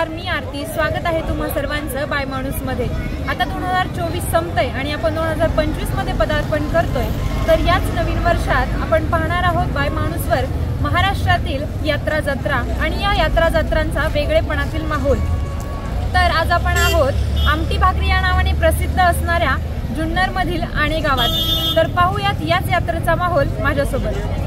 नमस्कार, मी आरती. स्वागत आहे तुम्हा सर्वांचं बाय माणूस मध्ये. आता 2024 संपतंय आणि आपण 2025 मध्ये पदार्पण करतोय. तर याच नवीन वर्षात आपण पाहणार आहोत बाय माणूसवर महाराष्ट्रातील यात्रा जत्रा आणि या यात्रा जत्रांचा वेगळेपणातील माहोल. तर आज आपण आहोत आमटी भाकरी या नावाने प्रसिद्ध असणाऱ्या जुन्नर मधील आणे गावात. तर पाहूयात याच यात्रेचा माहोल माझ्यासोबत.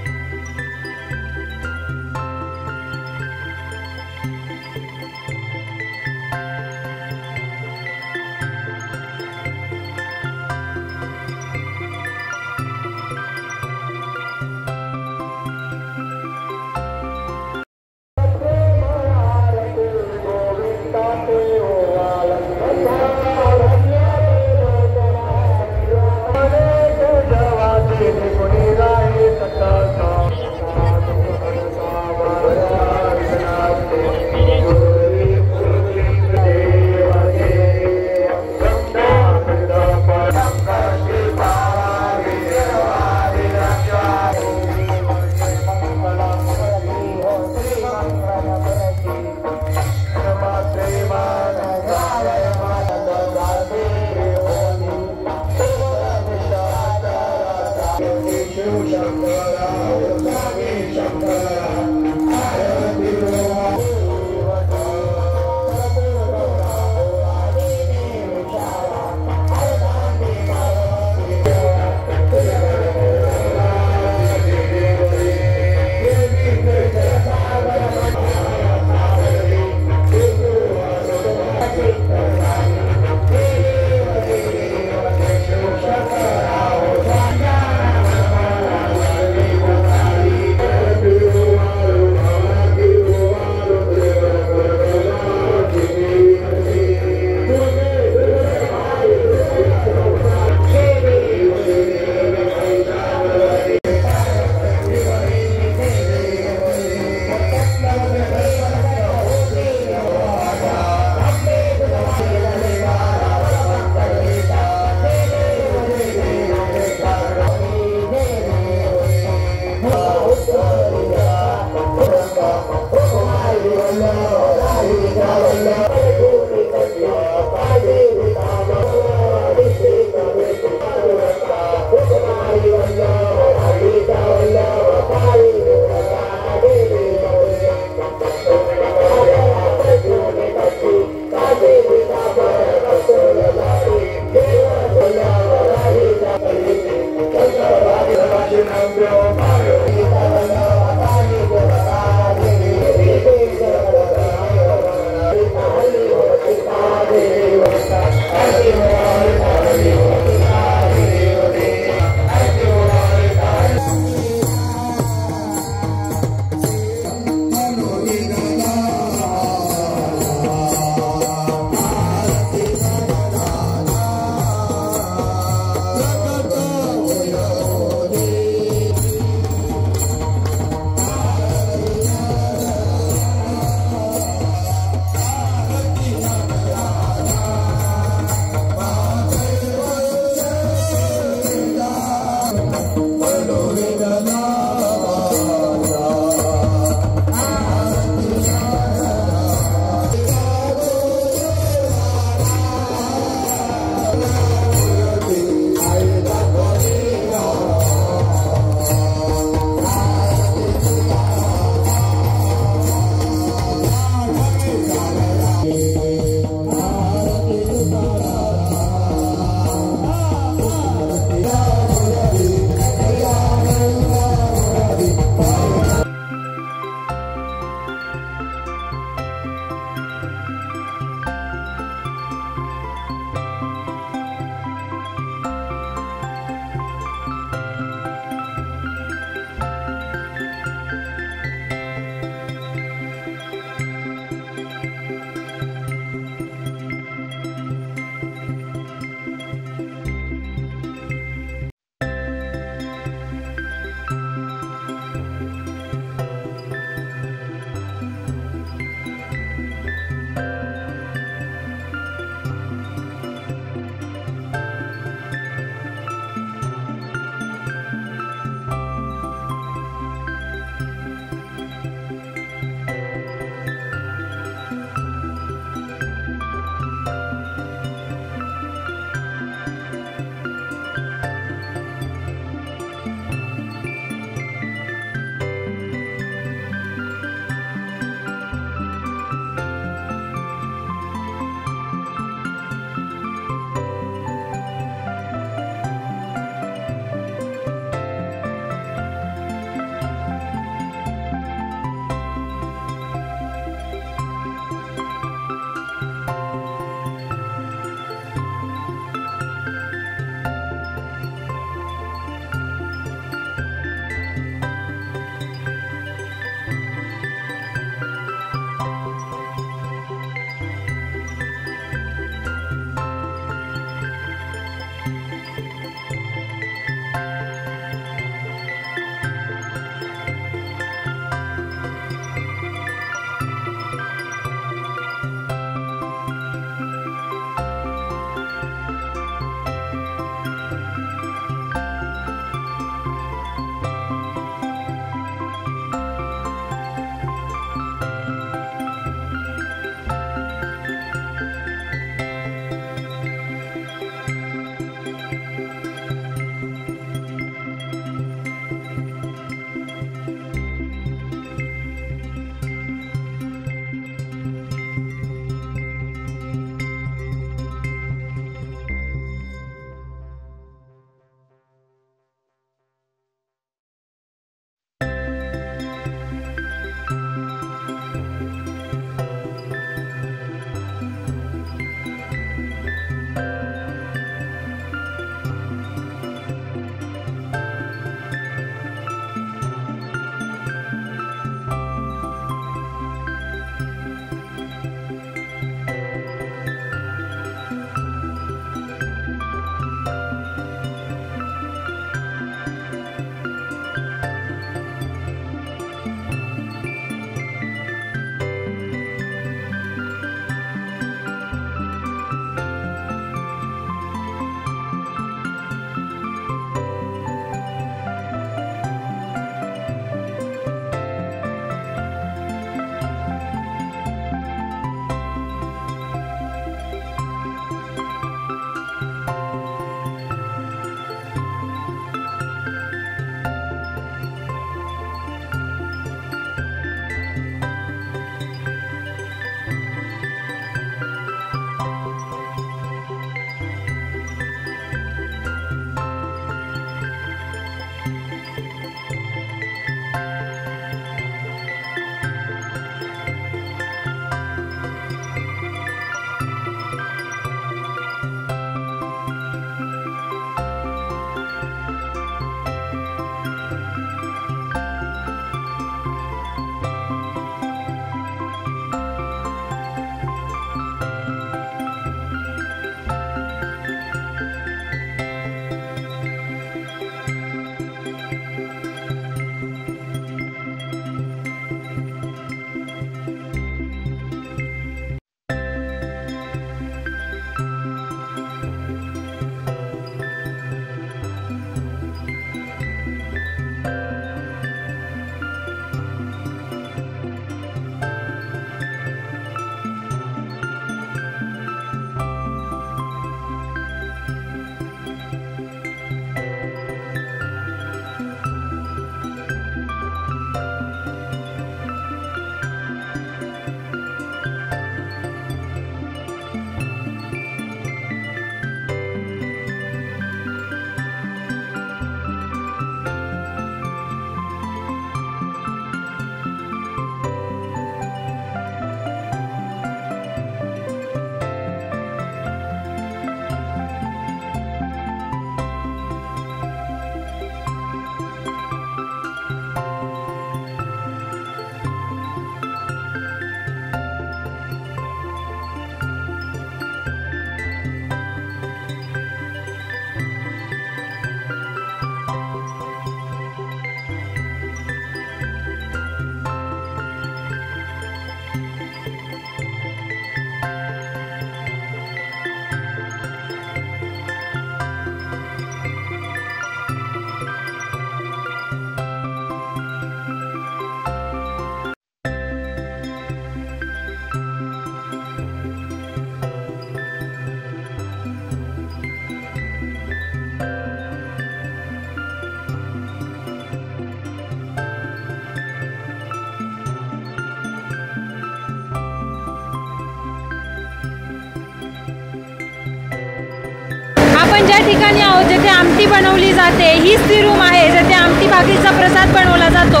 आपण ज्या ठिकाणी आहोत जिथे आमटी बनवली जाते हीच ती रूम आहे जिथे आमटी भाकरीचा प्रसाद बनवला जातो।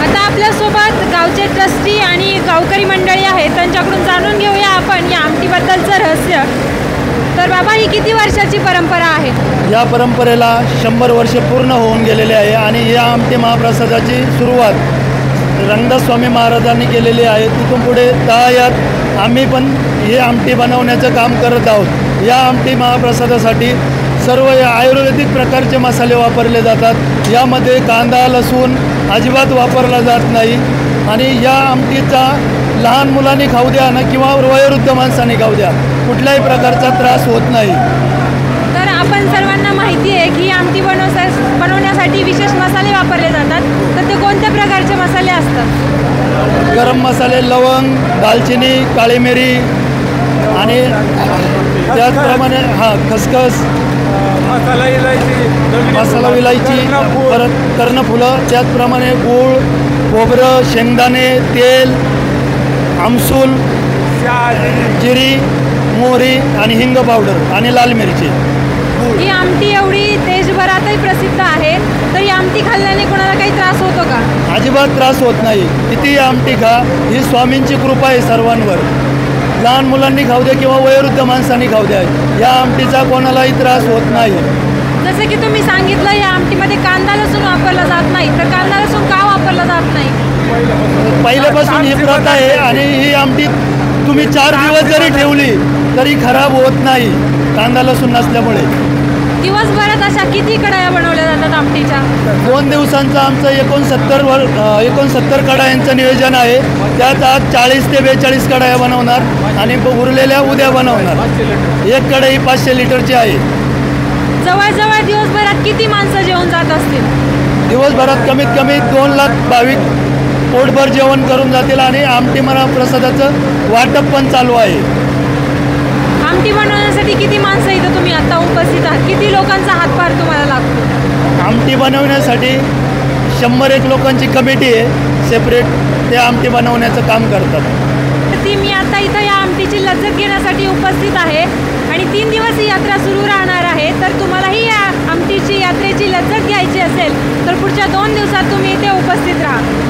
आता आपल्यासोबत गावचे ट्रस्टी आणि गावकरी मंडळी आहेत, त्यांच्याकडून जाणून घेऊया आपण या आमटीबद्दलचं रहस्य। तर बाबा, ही किती वर्षाची परंपरा आहे? या परंपरेला 100 वर्ष पूर्ण होऊन गेलेले आहे आणि या आमटी महाप्रसादाची सुरुवात रंगदास स्वामी महाराजांनी केलेली आहे। तिथून पुढे 10 यात आम्ही पण हे आमटी बनवण्याचं काम करत आहोत। या आमटी महाप्रसादासाठी सर्व आयुर्वेदिक प्रकारचे मसाले वापरले जातात। यामध्ये कांदा लसूण अजिबात वापरला जात नाही आणि या आमटीचा लहान मुलांनी खाऊ द्या ना किंवा वयोवृद्ध माणसांनी खाऊ द्या, कुठल्याही प्रकारचा त्रास होत नाही। तर आपण सर्वांना माहिती आहे की आमटी बनवण्यासाठी विशेष मसाले वापरले जातात, तर ते कोणत्या प्रकारचे मसाले असतात? गरम मसाले, लवंग, दालचिनी, काळी मिरी आणि त्याचप्रमाणे खसखस, मसाला इलायची, परत कर्णफुलं, त्याचप्रमाणे गूळ, खोबरं, शेंगदाणे, तेल, आमसूल, जिरी, मोहरी आणि हिंग पावडर आणि लाल मिरची। ही आमटी एवढी देशभरातही प्रसिद्ध आहे, तर ही आमटी खाल्ल्याने कोणाला काही त्रास होतो का? अजिबात त्रास होत नाही। किती आमटी खा, ही स्वामींची कृपा आहे सर्वांवर। लहान मुलांनी खाऊ द्या किंवा वयोवृद्ध माणसांनी खाऊ द्या, या आमटीचा कोणालाही त्रास होत नाही। जसं की तुम्ही सांगितलं या आमटीमध्ये कांदा लसूण वापरला जात नाही, तर कांदा लसूण का वापरला जात नाही? पहिल्यापासून ही प्रथा आहे आणि ही आमटी तुम्ही 4 दिवस जरी ठेवली तरी खराब होत नाही, कांदा लसूण नसल्यामुळे। दिवसभरात अशा किती कढया बनवल्या जातात आमटीच्या? 2 दिवसांचं आमचं 69 कढयांचं नियोजन आहे। त्यात आज 40 ते 42 कढया बनवणार आणि उरलेल्या उद्या बनवणार। एक कढई 500 लिटरची आहे। जवळजवळ दिवसभरात किती माणसं जेवून जात असतील? दिवसभरात कमीत कमी 2 लाख भाविक पोटभर जेवण करून जातील आणि आमटी महाप्रसादाचं वाटप पण चालू आहे। आमटी बनवण्यासाठी किती माणसं इथं तुम्ही आता उपस्थित आहात? किती लोकांचा हातभार तुम्हाला लागतो? आमटी बनवण्यासाठी 101 लोकांची कमिटी आहे सेपरेट, ते आमटी बनवण्याचं काम करतात। ती मी आता इथं या आमटीची लज्जत घेण्यासाठी उपस्थित आहे आणि 3 दिवस ही यात्रा सुरू राहणार आहे। तर तुम्हालाही या आमटीची यात्रेची लज्जत घ्यायची असेल तर पुढच्या 2 दिवसात तुम्ही इथे उपस्थित राहा।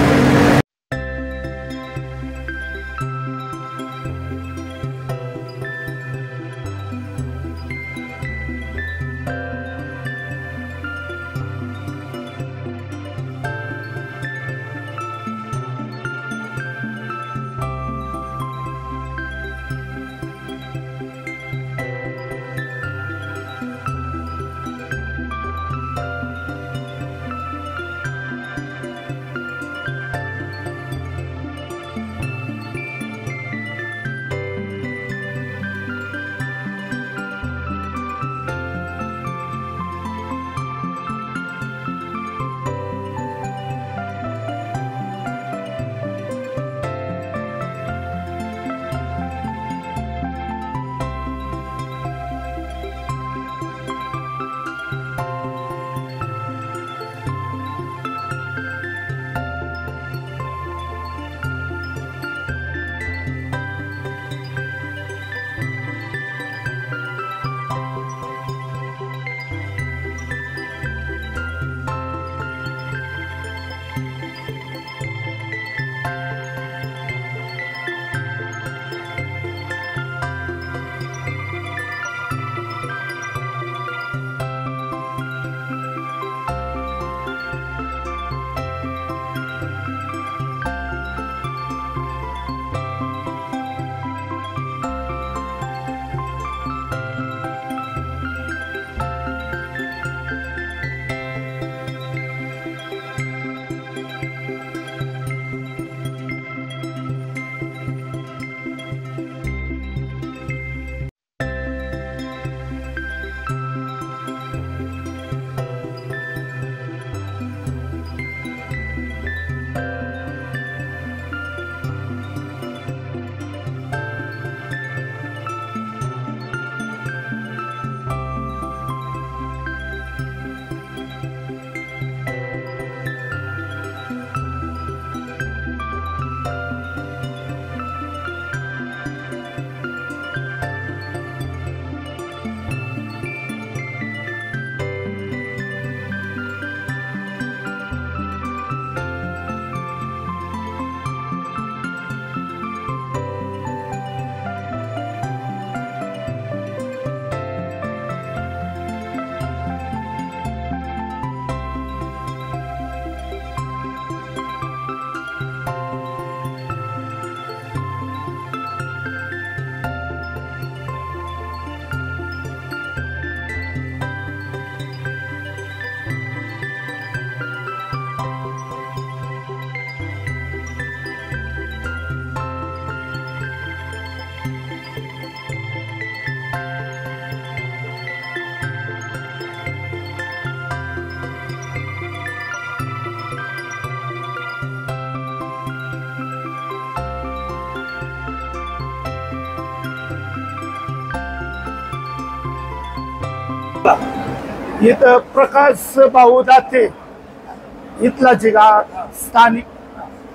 इथं प्रकाश भाऊ दाते इथलाच स्थानिक.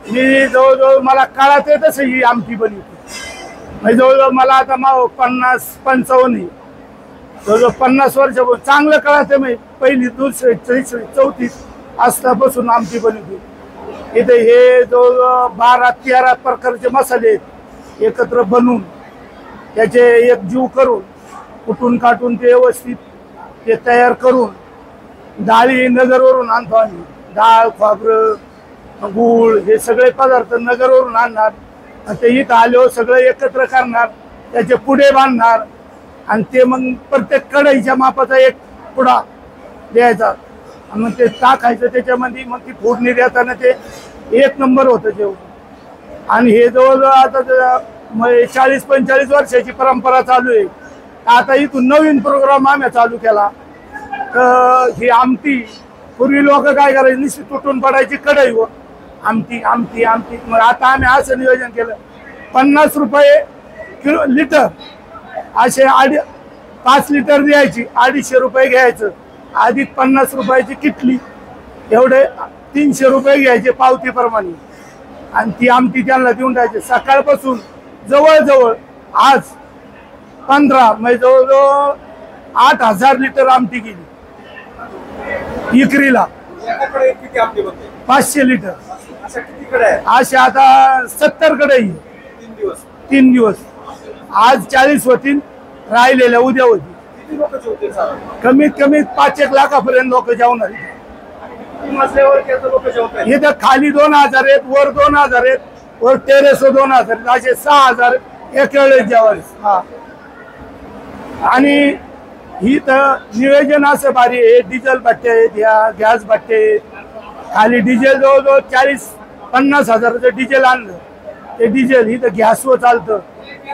मी जवळजवळ मला काळात येतच ही आमटी बनवते. म्हणजे जवळजवळ मला आता 50-55 जवळजवळ 50 वर्ष चांगलं काळात आहे. मी पहिली दुसरी तिसरी चौथी असल्यापासून आमटी बनवते. इथे हे जवळजवळ 12-13 प्रकारचे मसाले एकत्र बनवून त्याचे एक जीव करून कुटून काटून ते व्यवस्थित ते तयार करून डाळी नगरवरून आणतो आम्ही. डाळ खोबरं गूळ हे सगळे पदार्थ नगरवरून आणणार आणि ते इथं आल्यावर सगळं एकत्र करणार, त्याचे पुढे बांधणार आणि ते मग प्रत्येक कढईच्या मापाचा एक पुडा द्यायचा आणि मग ते टाकायचं त्याच्यामध्ये. मग ती फोडणी देताना ते एक नंबर होतं जेवण. आणि हे जवळजवळ आता 40-45 वर्षाची परंपरा चालू आहे. आता इथून नवीन प्रोग्राम आम्ही चालू केला. तर ही आमटी पूर्वी लोक काय करायचे, निश्चित तुटून पडायची कढईवर आमटी आमटी आमटी. मग आता आम्ही असं नियोजन केलं 50 रुपये किलो लिटर असे 5 लिटर द्यायची, 250 रुपये घ्यायचं. आधी 50 रुपयाची किटली एवढे 300 रुपये घ्यायचे पावतीप्रमाणे आणि ती आमटी त्यांना देऊन द्यायची. सकाळपासून जवळजवळ आज 15 म्हणजे जवळजवळ 8000 लिटर आमटी गेली इकरीला. 500 लिटर असे आता 70 कडे 3 दिवस. आज 40 होतील, राहिलेल्या उद्या होती. कमीत कमी 5-1 लाखापर्यंत लोक जेवणार. इथं खाली 2000 आहेत, वर 2000 आहेत, वर टेरेस 2000 आहेत, असे 6000 एक वेळेस जेवायचे. हा आणि ही तर नियोजन असं भारी आहे. डिझेल भट्टे आहेत, या गॅस भट्टे आहेत. खाली डिझेल जवळजवळ 40-50 हजाराचं डिझेल आणलं. ते डिझेल इथं गॅसवर चालतं.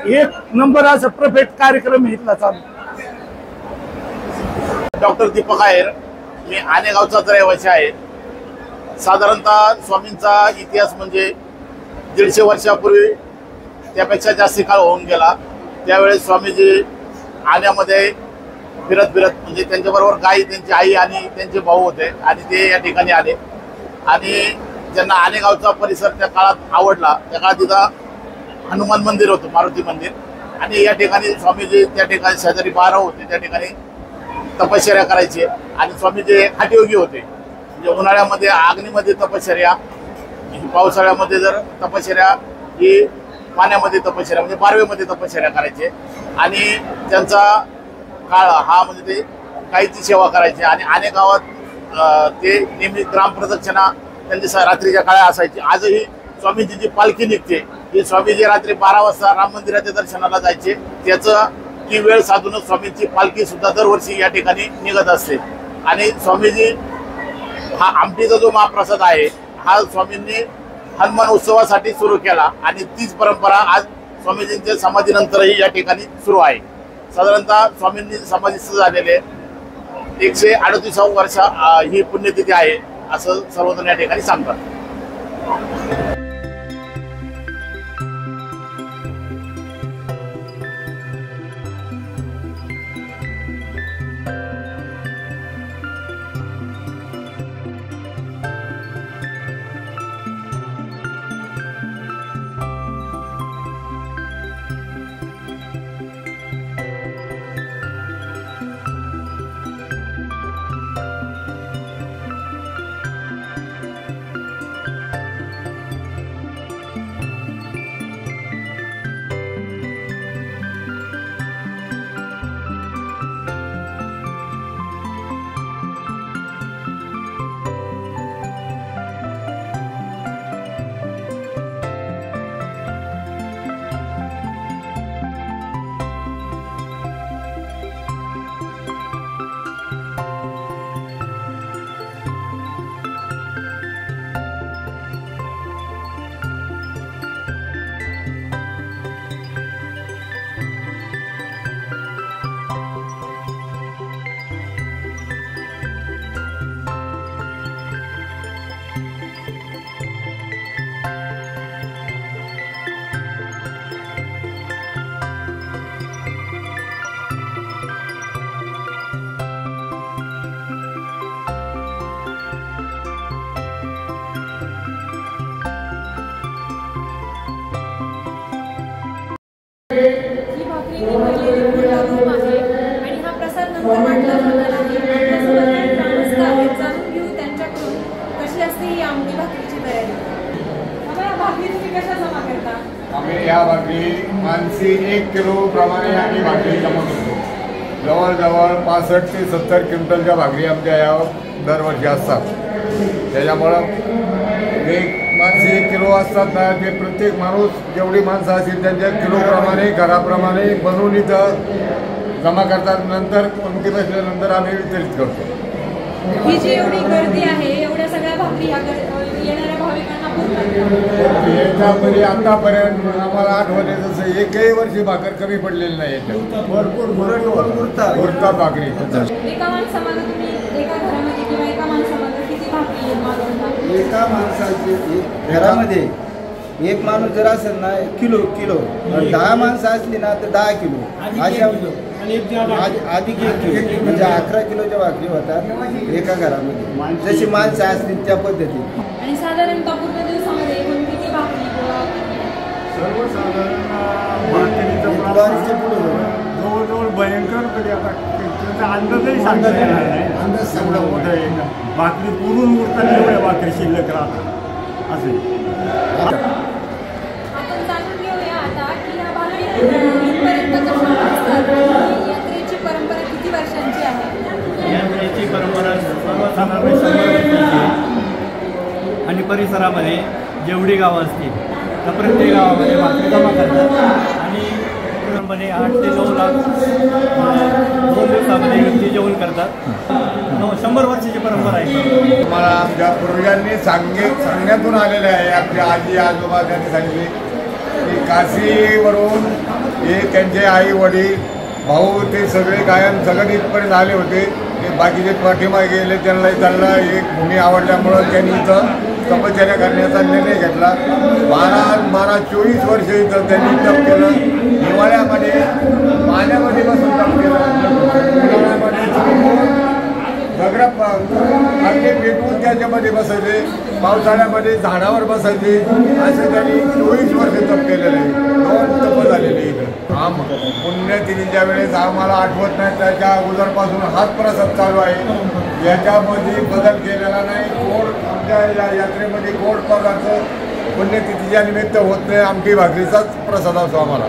एक नंबर असं परफेक्ट कार्यक्रम इथला चालू. डॉक्टर दीपक आहेर, मी आनेगावचाच रहिवासी आहे. साधारणतः स्वामींचा इतिहास म्हणजे 150 वर्षापूर्वी त्यापेक्षा जास्त काळ होऊन गेला. त्यावेळेस स्वामीजी आण्यामध्ये फिरत म्हणजे त्यांच्याबरोबर गाई, त्यांची आई आणि त्यांचे भाऊ होते आणि ते या ठिकाणी आले. आणि ज्यांना आनेगावचा परिसर त्या काळात आवडला, त्या काळात तिथं हनुमान मंदिर होतं, मारुती मंदिर. आणि या ठिकाणी स्वामीजी त्या ठिकाणी शेजारी 12 होते, त्या ठिकाणी तपश्चर्या करायचे. आणि स्वामीजी खाटीयोगी होते. म्हणजे उन्हाळ्यामध्ये अग्नीमध्ये तपश्चर्या, पावसाळ्यामध्ये जर तपश्चर्या ही पाण्यामध्ये तपश्चर्या म्हणजे बारवेमध्ये तपश्चर्या करायचे. आणि त्यांचा काळ हा म्हणजे ते गायीची सेवा करायचे. आणि अनेक गावात ते नेहमी ग्रामप्रदक्षिणा त्यांची रात्रीच्या काळा असायची. आजही स्वामीजीची पालखी निघते. ही स्वामीजी रात्री 12 वाजता राम मंदिराच्या दर्शनाला जायचे. त्याचं ती वेळ साधूनच स्वामींची पालखी सुद्धा दरवर्षी या ठिकाणी निघत असते. आणि स्वामीजी हा आमटीचा जो महाप्रसाद आहे हा स्वामींनी हनुमान उत्सवासाठी सुरू केला. आणि तीच परंपरा आज स्वामीजींच्या समाधीनंतरही या ठिकाणी सुरू आहे. साधारणतः स्वामींनी समाधीस्थ झालेले 138 वर्ष ही पुण्यतिथी आहे असं सर्वजण या ठिकाणी सांगतात. भाविकांनी भरलेली पूर्ण रूम आहे आणि हा प्रसाद नंतर वाटला जाणार आहे. आपल्यासोबत काही ग्रामस्थ आहेत, जाणून घेऊ त्यांच्याकडून कशी असते ही आमटी भाकरीची तयारी. बाबा, या भाकरी तुम्ही कशा जमा करता? आम्ही या भाकरी मानसी 1 किलो प्रमाणे आम्ही भाकरी जमा करतो. जवळजवळ 65 ते 70 क्विंटलच्या भाकरी आमच्या या दरवर्षी असतात. त्याच्यामुळं एक माणसे 1 किलो असतात ना, ते प्रत्येक माणूस जेवढी माणसं असतील त्यांच्या किलोप्रमाणे घराप्रमाणे बनवून इथं जमा करतात. नंतर पंक्ती बसल्यानंतर आम्ही वितरित करतो. ही जी एवढी गर्दी आहे, एवढ्या सगळ्या भाकरी येणाऱ्या भाविकांना पुरतात? याच्यामध्ये आतापर्यंत आम्हाला आठवते जसं एकही वर्षी भाकर कमी पडलेली नाही. याच्यात भरपूर उरतात भाकरी. एका माणसामागे तुम्ही एका घरामध्ये किंवा एका माणसामागे किती भाकरी मागवता? एका माणसाची घरामध्ये एक माणूस जर असेल ना किलो 10 माणसं असली ना तर 10 किलो अशा अधिक 1 किलो म्हणजे 11 किलोच्या भाकरी होतात एका घरामध्ये. जशी माणसं असतील त्या पद्धतीने. आणि साधारणतः पूर्ण दिवसामध्ये एकूण किती भाकरी सर्वसाधारण भाकरीचं जवळजवळ भयंकर कधी आता त्याचा अंदाजही सांगता येणार नाही. अंदाज एवढं मोठं आहे. भाकरी पुरून उरताना एवढ्या भाकरी शिल्लक राहतात असे. आपण जाणून घेऊया आता की ह्या भाकरी इथपर्यंत कशा असतात. यात्रेची परंपरा किती वर्षांची आहे? यात्रेची परंपरा सर्वसाधारण 100 वर्षांची आणि परिसरामध्ये जेवढी गावं असतील तर प्रत्येक गावामध्ये भाकरी जमा करतात आणि पूर्णपणे 8 ते 9 लाख 2 दिवसामध्ये व्यक्ती जेवण करतात. 100 वर्षाची परंपरा आहे. मला आमच्या पूर्वजांनी सांगण्यातून आलेले आहे. आपल्या आजी आजोबा त्यांनी सांगितले की काशीवरून हे त्यांचे आई वडील भाऊ ते सगळे कायम सगळे इथपर्यंत आले होते. ते बाकीचे पाठीमागे गेले. त्यांना एक भूमी आवडल्यामुळं त्यांनी इथं तपश्चर्या करण्याचा निर्णय घेतला. 24 वर्ष इथं त्यांनी तप केलं. हिवाळ्यामध्ये पाण्यामध्ये बसून तप केलं. उन्हाळ्यामध्ये दगड अगदी पेटवून त्याच्यामध्ये बसायचे. पावसाळ्यामध्ये झाडावर बसायचे. असं त्यांनी 24 वर्ष तप केलेलं आहे. 2 तप झालेले इथं. पुण्यतिथीच्या वेळेस आम्हाला आठवत नाही, त्याच्या अगोदरपासून हाच प्रसाद चालू आहे. याच्यामध्ये बदल केलेला नाही. गोड आमच्या या यात्रेमध्ये गोड पदार्थ पुण्यतिथीच्या निमित्त होत नाही. आमटी भाकरीचाच प्रसाद असतो आम्हाला.